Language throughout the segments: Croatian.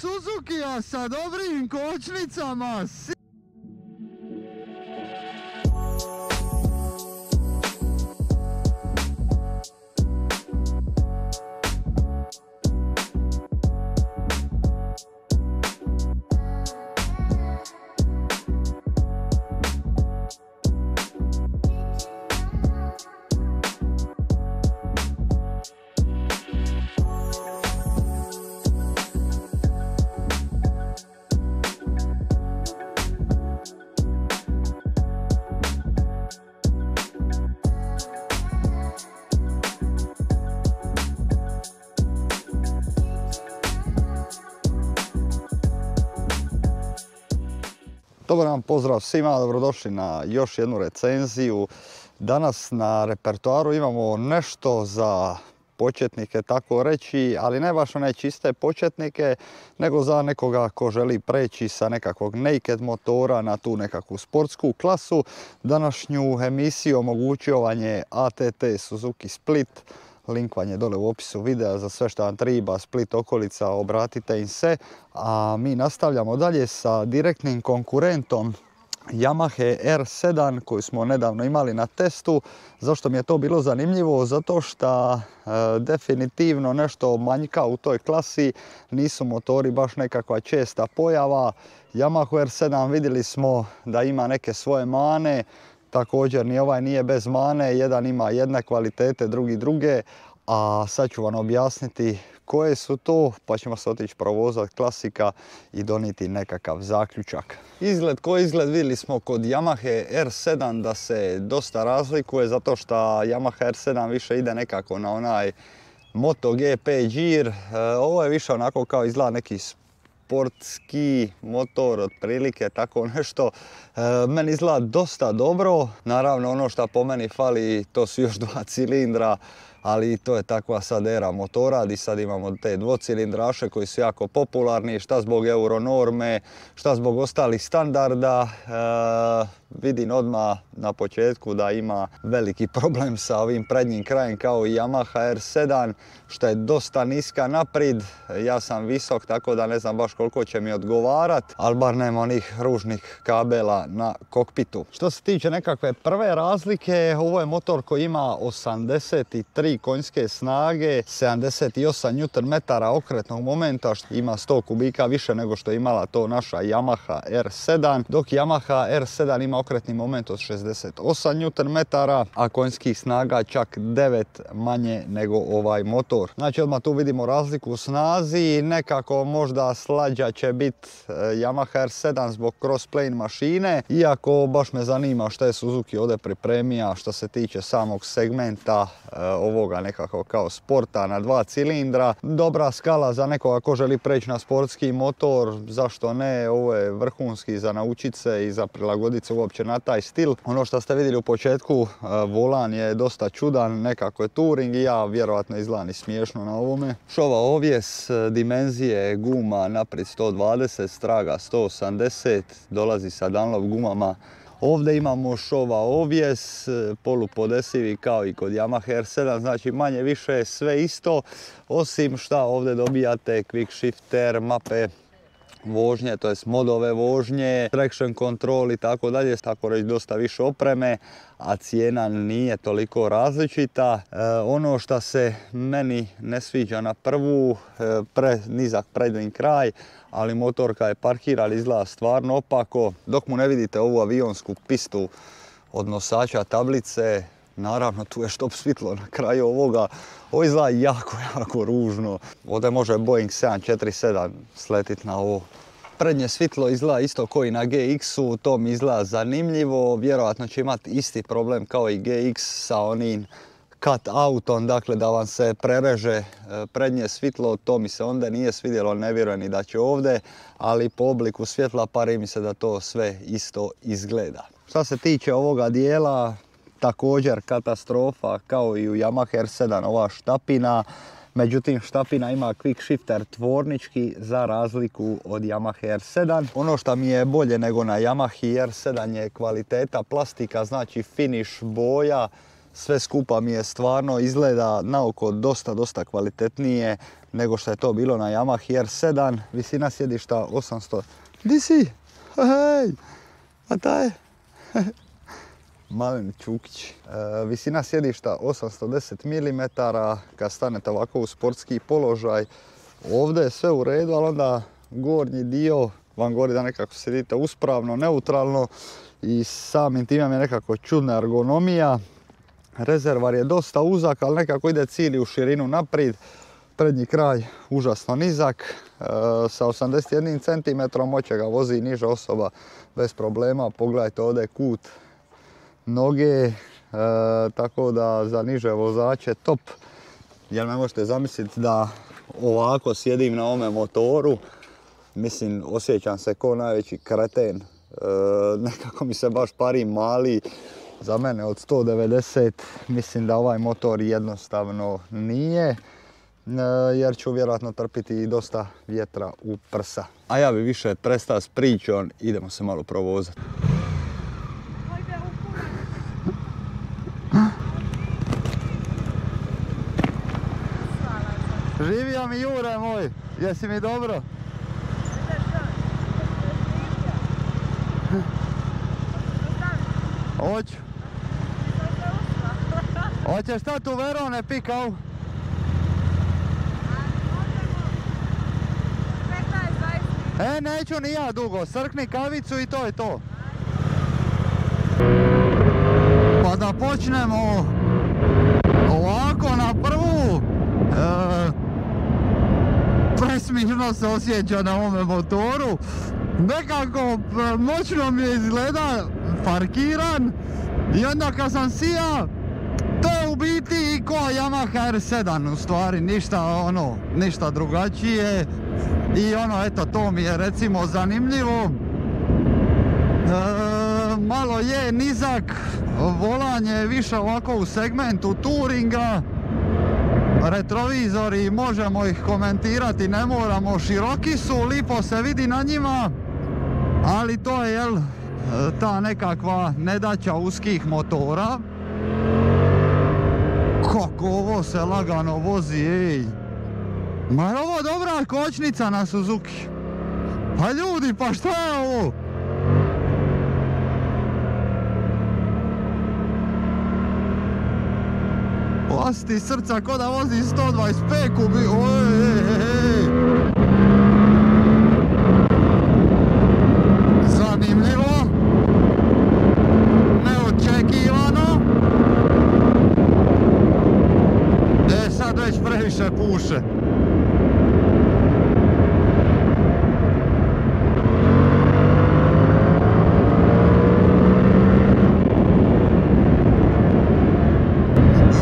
Suzukija sa dobrim kočnicama. Dobar vam pozdrav svima, dobrodošli na još jednu recenziju. Danas na repertoaru imamo nešto za početnike, tako reći, ali ne baš one čiste početnike, nego za nekoga ko želi preći sa nekakvog naked motora na tu nekakvu sportsku klasu. Današnju emisiju omogućio vam je ATT Suzuki Split. Link vam je dole u opisu videa za sve što vam treba, Split okolica, obratite im se. A mi nastavljamo dalje sa direktnim konkurentom Yamaha R7 koju smo nedavno imali na testu. Zašto mi je to bilo zanimljivo? Zato što definitivno nešto manjka u toj klasi. Nisu motori baš nekakva česta pojava. Yamaha R7 vidjeli smo da ima neke svoje mane. Također ni ovaj nije bez mane, jedan ima jedne kvalitete, drugi druge, a sad ću vam objasniti koje su to, pa ćemo se otići provozati klasika i donijeti nekakav zaključak. Izgled ko izgled vidjeli smo kod Yamaha R7 da se dosta razlikuje, zato što Yamaha R7 više ide nekako na onaj MotoGP gir. Ovo je više onako kao izgleda neki sportski motor, otprilike tako nešto. Meni izgleda dosta dobro. Naravno ono što po meni fali to su još 2 cilindra, ali to je takva sad era motora gdje sad imamo te dvocilindraše koji su jako popularni, šta zbog euronorme, šta zbog ostalih standarda. Vidim odmah na početku da ima veliki problem sa ovim prednjim krajem kao i Yamaha R7, što je dosta niska naprijed. Ja sam visok, tako da ne znam baš koliko će mi odgovarat, ali bar nema onih ružnih kabela na kokpitu. Što se tiče nekakve prve razlike, ovo je motor koji ima 83 konjske snage, 78 Nm okretnog momenta, ima 100 kubika više nego što je imala to naša Yamaha R7, dok Yamaha R7 ima okretni moment od 68 Nm, a konjskih snaga čak 9 manje nego ovaj motor. Znači odmah tu vidimo razliku u snazi, nekako možda slađa će biti Yamaha R7 zbog crossplane mašine, iako baš me zanima što je Suzuki ovdje pripremio što se tiče samog segmenta ovoga nekako kao sporta na 2 cilindra. Dobra skala za nekoga ko želi preći na sportski motor, zašto ne, ovo je vrhunski za naučit se i za prilagoditi se uopće na taj stil. Ono što ste vidjeli u početku, volan je dosta čudan, nekako je touring i ja vjerojatno izgledam i smiješno na ovome. Šova ovjes, dimenzije guma naprijed 120, straga 180, dolazi sa Dunlop gumama. Ovdje imamo šova ovjes, polupodesivi kao i kod Yamaha R7, znači manje više sve isto, osim što ovdje dobijate quick shifter, mape vožnje, to jest modove vožnje, traction control i tako dalje, tako reći dosta više opreme, a cijena nije toliko različita. Ono što se meni ne sviđa na prvu, nizak prednji kraj, ali motor kad je parkiran izgleda stvarno opako. Dok mu ne vidite ovu avionsku pistu od nosača tablice, naravno tu je štop svjetlo na kraju ovoga. Ovo izgleda jako ružno. Ovdje može Boeing 747 sletit na ovo. Prednje svjetlo izgleda isto kao i na GX-u, to mi izgleda zanimljivo. Vjerojatno će imati isti problem kao i GX sa onim cut outom, dakle da vam se prereže prednje svjetlo, to mi se onda nije svidjelo, ne vjerujem ni da će ovdje, ali po obliku svjetla pari mi se da to sve isto izgleda. Što se tiče ovoga dijela, također katastrofa kao i u Yamaha R7 ova štapina. Međutim, štapina ima quick shifter tvornički za razliku od Yamaha R7. Ono što mi je bolje nego na Yamaha R7 je kvaliteta plastika, znači finish boja. sve skupa mi je stvarno izgleda na oko dosta kvalitetnije nego što je to bilo na Yamaha R7, visina sjedišta 800... Di si? Hej! A taj? Malen Čukić. Visina sjedišta 810 mm, kad stanete ovako u sportski položaj, ovdje je sve u redu, ali onda gornji dio vam govori da nekako sjedite uspravno, neutralno i samim tim je nekako čudna ergonomija. Rezervar je dosta uzak, ali nekako ide cilj u širinu naprijed. Prednji kraj užasno nizak, sa 81 cm moće ga vozi niža osoba bez problema. Pogledajte ovdje kut noge, tako da za niže vozače top. Jer ne možete zamisliti da ovako sjedim na ovome motoru, mislim osjećam se ko najveći kreten, nekako mi se baš pari mali. Za mene od 190 mislim da ovaj motor jednostavno nije, jer ću vjerojatno trpiti i dosta vjetra u prsa. A ja bi više prestao s pričom, idemo se malo provozati. Živio mi Jure moj, jesi mi dobro? Hoću. Hoćeš stati u Verone pikao? Neću ni ja dugo, srkni kavicu i to je to. Pa da počnemo ovako na prvu. Presmišno se osjeća na ovome motoru. Nekako moćno mi izgleda parkiran i onda kad sam sija, to je u biti ko Yamaha R7 u stvari, ništa drugačije. I eto, to mi je recimo zanimljivo. Malo je nizak, volanje je više ovako u segmentu touringa. Retrovizori, možemo ih komentirati, ne moramo, široki su, lipo se vidi na njima. Ali to je, ta nekakva nedaća uskih motora. Kako ovo se lagano vozi, ej! Ma je ovo dobra kočnica na Suzuki? Pa ljudi, pa šta je ovo? Pasti srca ko da vozi 125 kubi, ej! Zanimljivo, neočekivano. Sad već previše puše.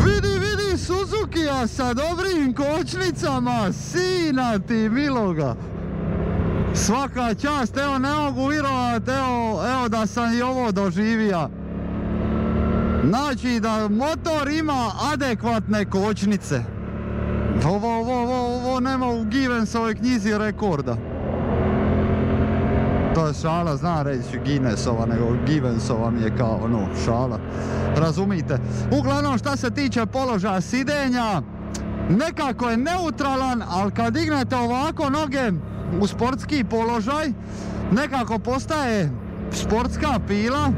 Vidi Suzukija sa dobrim kočnicama, sina ti miloga. Svaka čast, evo ne mogu vjerovat, evo da sam i ovo doživio. Znači da motor ima adekvatne kočnice. Ovo nema u Guinnessovoj knjizi rekorda. To je šala, znam reći Guinnessova, nego Guinnessova mi je kao šala. Razumite? Uglavnom šta se tiče položaja sidenja, nekako je neutralan, ali kad dignete ovako noge u sportski položaj, nekako postaje sportska pila.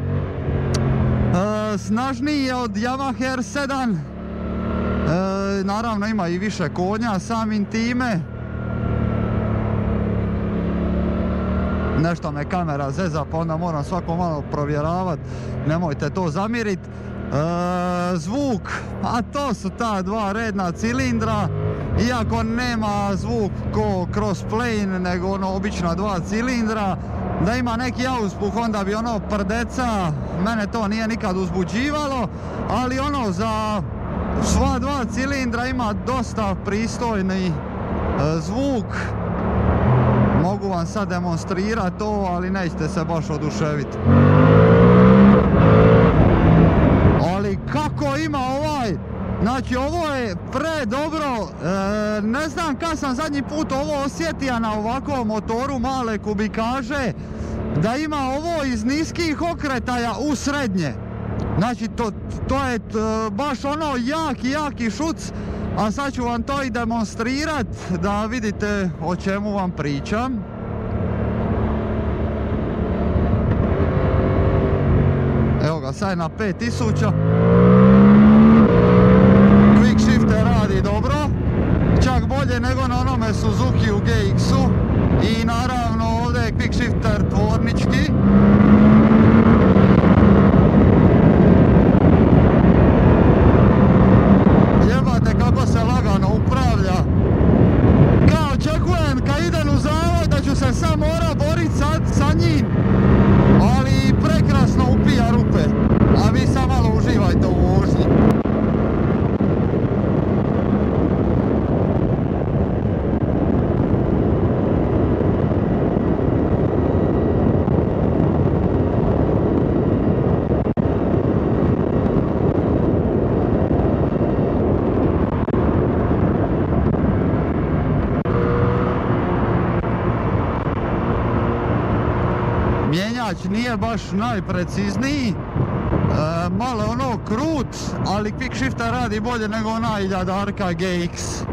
Snažniji je od Yamaha R7. Naravno ima i više konja samim time. Nešto me kamera zeza, pa onda moram svako malo provjeravat. Nemojte to zamjerit. Zvuk, a to su ta dva redna cilindra. Iako nema zvuk ko crossplane, nego obična dva cilindra. Da ima neki auspuh, onda bi prdeca, mene to nije nikad uzbuđivalo, ali za sva dva cilindra ima dosta pristojni zvuk. Mogu vam sad demonstrirati to, ali nećete se baš oduševiti. Ali kako ima znači ovo je predobro, ne znam kad sam zadnji put ovo osjetio na ovakvom motoru male kubikaže, da ima ovo iz niskih okretaja u srednje. Znači to je baš ono jaki šuc, a sad ću vam to i demonstrirat da vidite o čemu vam pričam. Evo ga, sad je na 5000. Quick shifter radi dobro, čak bolje nego na onome Suzuki u GX-u. I naravno ovdje je quick shifter tvornički. Jebate kako se lagano upravlja. Kao očekujem kad idem u zavod da ću se sam mora borit sa njim. Ali prekrasno upija rupe. A vi sad malo uživajte u vožnji. Mjenjač nije baš najprecizniji, malo ono krut, ali quick shifter radi bolje nego onaj iljadarka GX.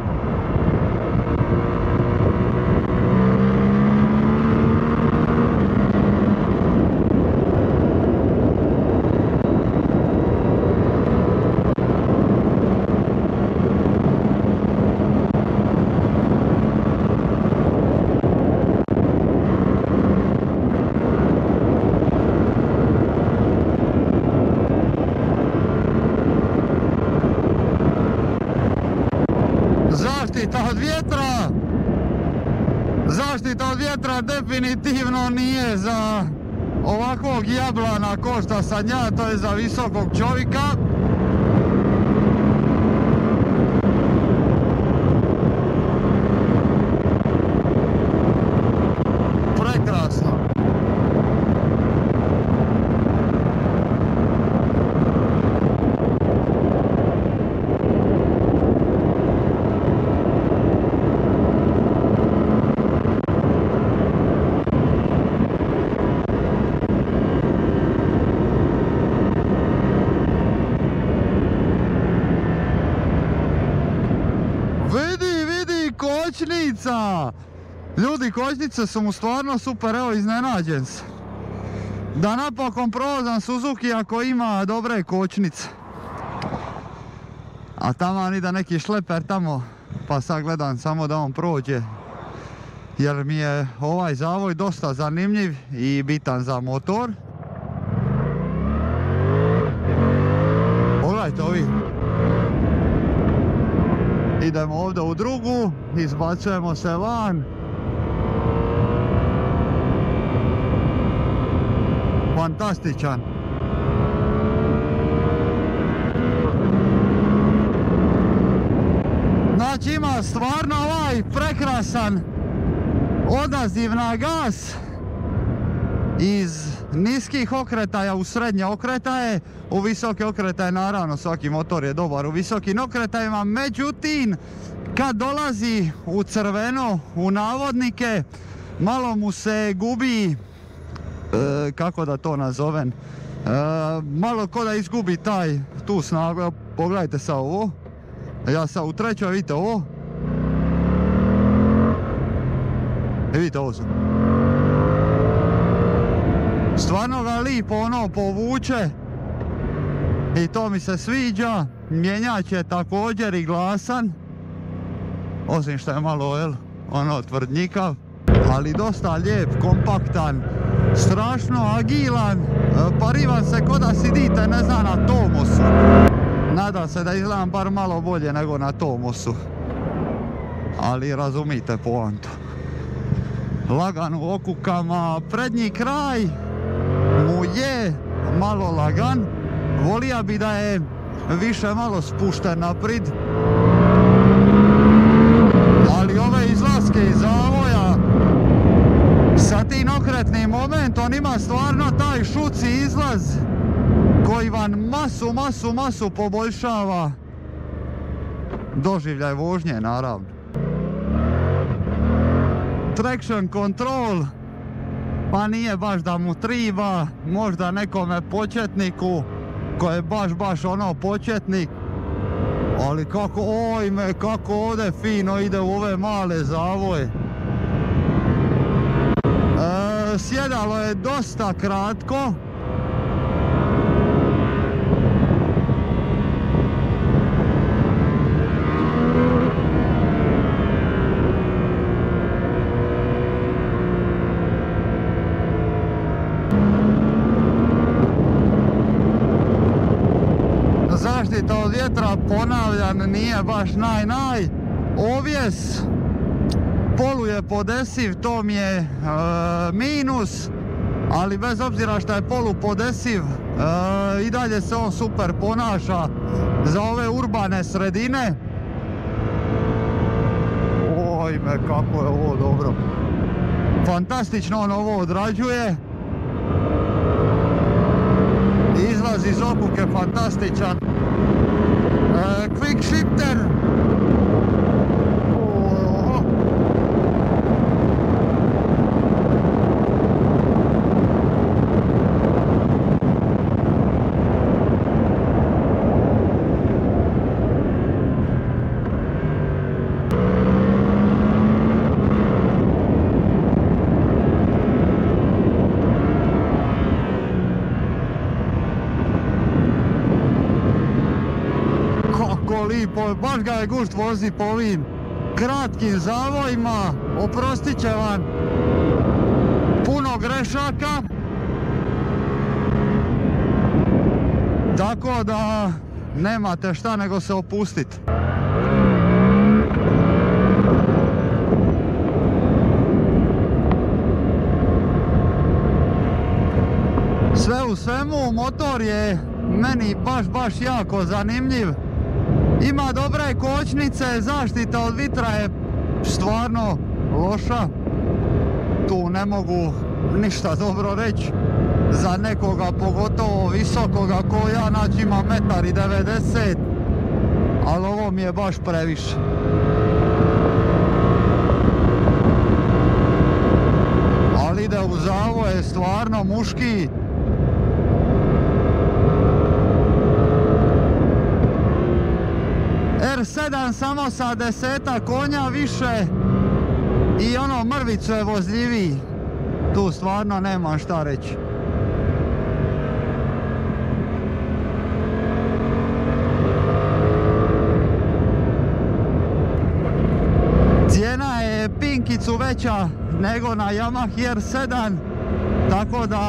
Zaštita od vjetra definitivno nije za ovakvog jablana ko što sam ja, to je za visokog čovjeka. Prekrasno. Kočnica! Ljudi, kočnice su mu stvarno super, evo iznenađen sam. Da napokon provozam Suzuki ako ima dobre kočnice. A taman ide neki šleper tamo, pa sad gledam samo da on prođe. Jer mi je ovaj zavoj dosta zanimljiv i bitan za motor. Pogledajte ovi. Idemo ovdje u drugu, izbacujemo se van. Fantastičan. Znači ima stvarno ovaj prekrasan odaziv na gas. Iz niskih okretaja u srednje okretaje, u visoke okretaje naravno svaki motor je dobar u visokim okretajima, međutim kad dolazi u crveno, u navodnike, malo mu se gubi, kako da to nazovem, malo ko da izgubi tu snagu. Pogledajte sad ovo, ja sad u trećoj, vidite ovo, vidite ovo su. Stvarno ga lipo ono povuče i to mi se sviđa. Mjenjač je također i glasan, osim što je malo ono tvrdnjikav, ali dosta lijep, kompaktan, strašno agilan, parivan se ko da sidite, ne znam, na Tomusu. Nadam se da izgledam bar malo bolje nego na Tomusu, ali razumite poantu. Lagan u okukama, prednji kraj mu je malo lagan, volija bi da je više malo spušten naprijed, ali ove izlaske iz zavoja sa tim okretnim momentom ima stvarno taj šuci izlaz koji vam masu poboljšava doživljaj vožnje naravno. Traction control, pa nije baš da mu triba, možda nekome početniku ko je baš ono početnik. Ali kako ovdje fino ide u ove male zavoje. Sjedalo je dosta kratko. Zaštita od vjetra, ponavljam, nije baš naj. Ovjes poluje podesiv, to mi je minus, ali bez obzira što je polu podesiv, i dalje se on super ponaša za ove urbane sredine. Ojme, kako je ovo dobro. Fantastično on ovo odrađuje. Izlaz iz okuke fantastičan. Quick shifter. Lipo, baš ga je gušt vozi po ovim kratkim zavojima, oprostit će vam puno grešaka, tako da nemate šta nego se opustiti. Sve u svemu, motor je meni baš jako zanimljiv. Ima dobre kočnice, zaštita od vitra je stvarno loša. Tu ne mogu ništa dobro reći za nekoga, pogotovo visokoga ko ja, znači ima 1,90 m, ali ovo mi je baš previše. Ali ide u zavoje, stvarno muški. R7 samo sa 10 konja više i ono mrvicu je vozljiviji. Tu stvarno nema šta reći. Cijena je pinkicu veća nego na Yamaha R7, tako da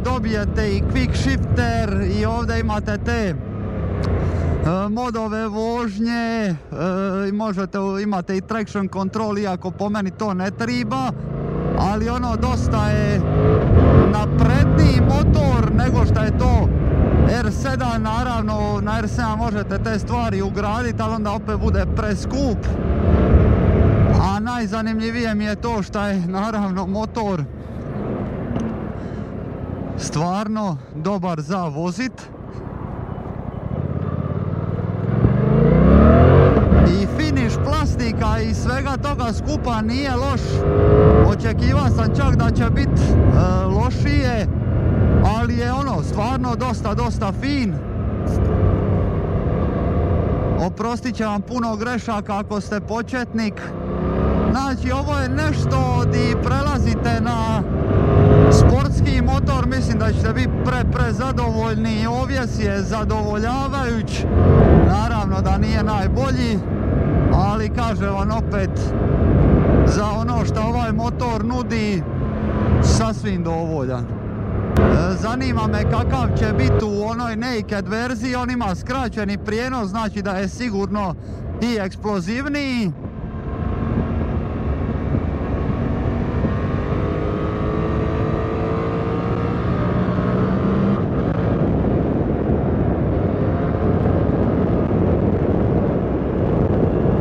dobijete i quick shifter i ovdje imate te modove vožnje, imate i traction control, iako po meni to ne triba, ali ono dosta je napredniji motor nego što je to R7. Naravno na R7 možete te stvari ugraditi, ali onda opet bude preskup. A najzanimljivije mi je to što je naravno motor stvarno dobar za vozit. I finiš plastika i svega toga skupa nije loš. Očekivao sam čak da će biti lošije, ali je ono stvarno dosta fin. Oprostit će vam puno grešaka ako ste početnik. Znači ovo je nešto di prelazite na sportski motor, mislim da ćete biti pre zadovoljni. Ovjes je zadovoljavajuć, naravno da nije najbolji, ali kažem vam opet, za ono što ovaj motor nudi, sasvim dovoljan. Zanima me kakav će biti u onoj naked verziji, on ima skraćeni prijenos, znači da je sigurno i eksplozivniji.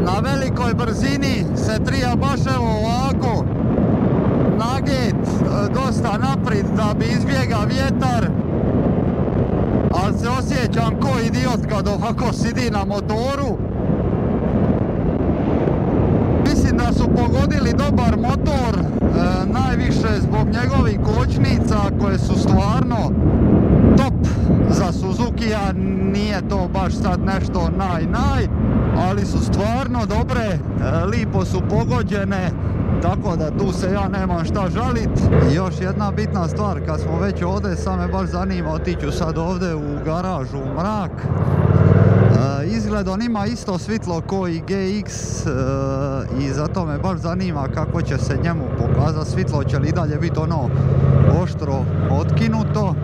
Na velikoj brzini se trija baš evo ovako naget dosta naprijed da bi izbjega vjetar, ali se osjećam ko idiot kad ovako sidi na motoru. Mislim da su pogodili dobar motor, najviše zbog njegovih kočnica koje su stvarno top za cilindra Suzukija, nije to baš sad nešto naj, ali su stvarno dobre, lipo su pogođene, tako da tu se ja nemam šta žalit. I još jedna bitna stvar, kad smo već ovdje, sad me baš zanima, otiću sad ovdje u garažu u mrak. Izgled on ima isto svitlo ko i GX i zato me baš zanima kako će se njemu pokazati svitlo, će li i dalje biti ono oštro otkinuto.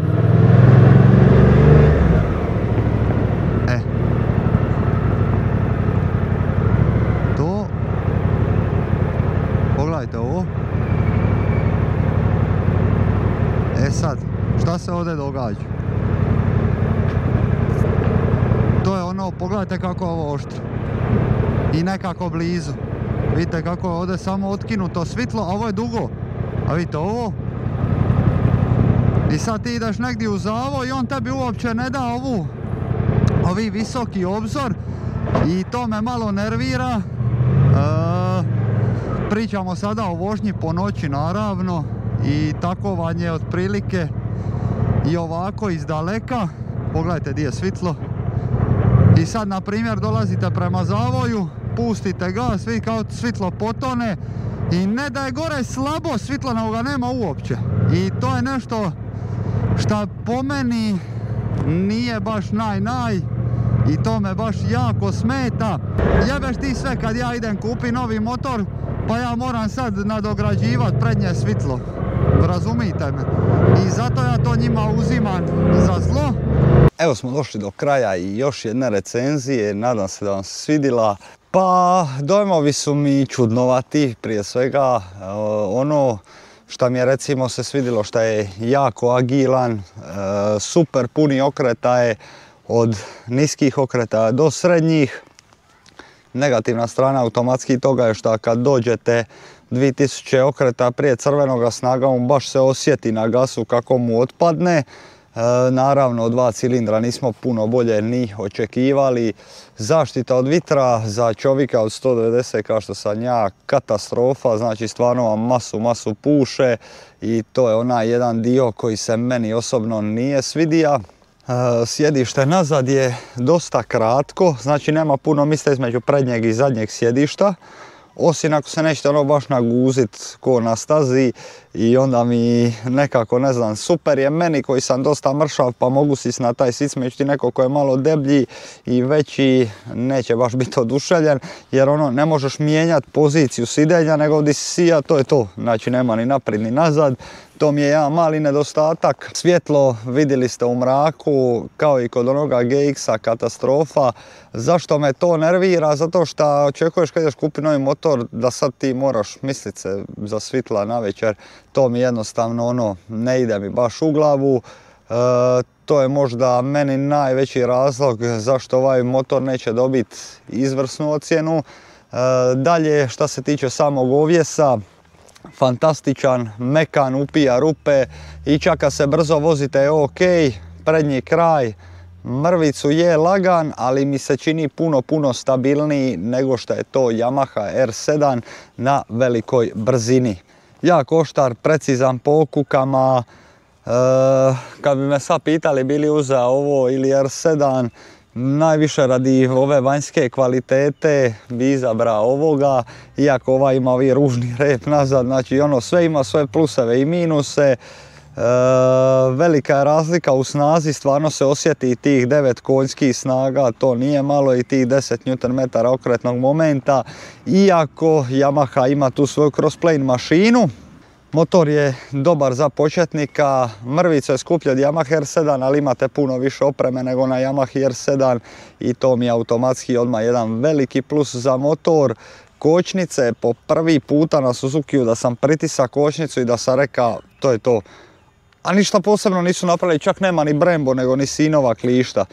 To. Pogledajte ovo. Sad, šta se ovdje događa? To je ono, pogledajte kako je ovo oštro. I nekako blizu. Vidite kako je ovdje samo otkinuto svitlo, a ovo je dugo. A vidite ovo? I sad ti ideš negdje u zavoj i on tebi uopće ne da ovi visoki obzor. I to me malo nervira. Pričamo sada o vožnji po noći naravno. I tako vam je otprilike i ovako iz daleka. Pogledajte gdje je svitlo. I sad na primjer dolazite prema zavoju, pustite gas, vidi kao svitlo potone i ne da je gore slabo svitla, nego ga nema uopće. I to je nešto šta po meni nije baš naj i to me baš jako smeta. Jebeš ti sve kad ja idem kupi novi motor, pa ja moram sad nadograđivat prednje svitlo. Razumijete me? I zato ja to njima uzimam za zlo. Evo smo došli do kraja i još jedne recenzije, nadam se da vam se svidjela. Pa dojmovi su mi čudnovati, prije svega ono što mi je recimo se svidjelo, što je jako agilan, super puni okretaje, od niskih okretaja do srednjih. Negativna strana automatski toga je što kad dođete 2000 okreta prije crvenoga, snaga mu baš se osjeti na gasu kako mu otpadne. Naravno, 2 cilindra nismo puno bolje ni očekivali. Zaštita od vitra za čovjeka od 190 kao što sam ja, katastrofa, znači stvarno vam masu puše i to je onaj jedan dio koji se meni osobno nije svidija. Sjedište nazad je dosta kratko, znači nema puno mjesta između prednjeg i zadnjeg sjedišta. Osim ako se nećete ono baš naguzit ko na stazi i onda mi nekako, ne znam, super je meni koji sam dosta mršav pa mogu sis na taj sic, međutim neko ko je malo deblji i veći neće baš biti oduševljen jer ono ne možeš mijenjati poziciju sidenja nego di si sija, to je to, znači nema ni naprijed ni nazad. To mi je jedan mali nedostatak. Svjetlo vidjeli ste u mraku, kao i kod onoga GX-a, katastrofa. Zašto me to nervira? Zato što očekuješ kad ideš kupiti novi motor da sad ti moraš mislit se za svitla navečer. To mi jednostavno ono ne ide mi baš u glavu. To je možda meni najveći razlog zašto ovaj motor neće dobiti izvrsnu ocjenu. Dalje, što se tiče samog ovjesa, fantastičan, mekan, upija rupe i čak kad se brzo vozite je ok, prednji kraj, mrvicu je lagan, ali mi se čini puno stabilniji nego što je to Yamaha R7 na velikoj brzini. Jak oštar, precizan po okukama, kad bi me sad pitali bili uzeo ovo ili R7, najviše radi ove vanjske kvalitete bi izabrao ovoga, iako ovaj ima ovi ružni rep nazad, znači ono sve ima svoje pluseve i minuse. Velika je razlika u snazi, stvarno se osjeti i tih 9 konjskih snaga, to nije malo, i tih 10 Nm okretnog momenta, iako Yamaha ima tu svoju crossplane mašinu. Motor je dobar za početnika, mrvica je skuplja od Yamaha R7, ali imate puno više opreme nego na Yamaha R7 i to mi je automatski odmah jedan veliki plus za motor. Kočnice, po prvi puta na Suzukiju da sam pritisao kočnicu i da sam rekao to je to. A ništa posebno nisu napravili, čak nema ni Brembo nego ni sinova klišta.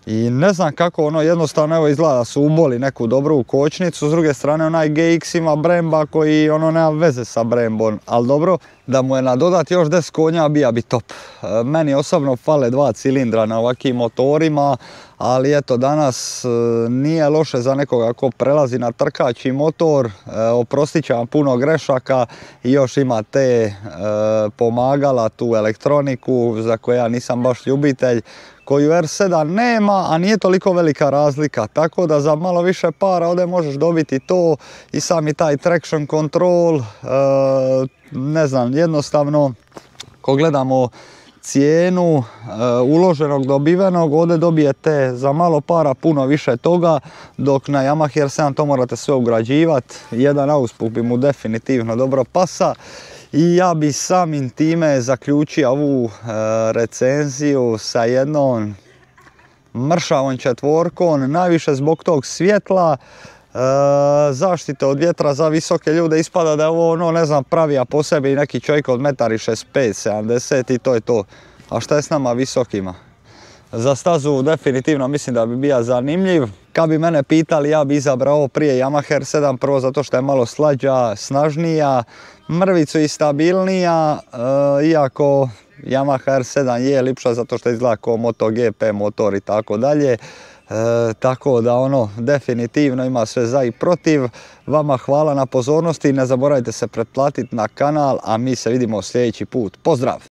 I ne znam kako ono jednostavno evo izgleda da su uboli neku dobru kočnicu, s druge strane onaj GX ima Bremba koji ono nema veze sa Brembom, ali dobro. da mu je nadodati još 10 konja, bija bi top. Meni osobno fale 2 cilindra na ovakvim motorima, ali eto danas nije loše za nekoga ko prelazi na trkaći motor, oprostit će vam puno grešaka i još ima te pomagala, tu elektroniku za koju ja nisam baš ljubitelj, koju R7 nema, a nije toliko velika razlika, tako da za malo više para ovdje možeš dobiti to i sami taj traction control, ne znam, jednostavno, ko gledamo cijenu uloženog dobivenog, ovdje dobijete za malo para puno više toga, dok na Yamaha R7 to morate sve ugrađivati. Jedan auspuh bi mu definitivno dobro pasa. I ja bi samim time zaključio ovu recenziju sa jednom mršavom četvorkom, najviše zbog tog svjetla, zaštite od vjetra za visoke ljude. Ispada da je ovo ono, ne znam, pravija po sebi neki čovjek od 1,65 70 i to je to. A šta je s nama visokima? Za stazu definitivno mislim da bi bio zanimljiv. Kad bi mene pitali, ja bi izabrao ovo prije Yamaha R7, prvo zato što je malo slađa, snažnija, mrvicu i stabilnija, iako Yamaha R7 je lipša zato što izgleda kao MotoGP motor i tako dalje. Tako da ono, definitivno ima sve za i protiv. Vama hvala na pozornosti, ne zaboravite se pretplatiti na kanal, a mi se vidimo sljedeći put. Pozdrav!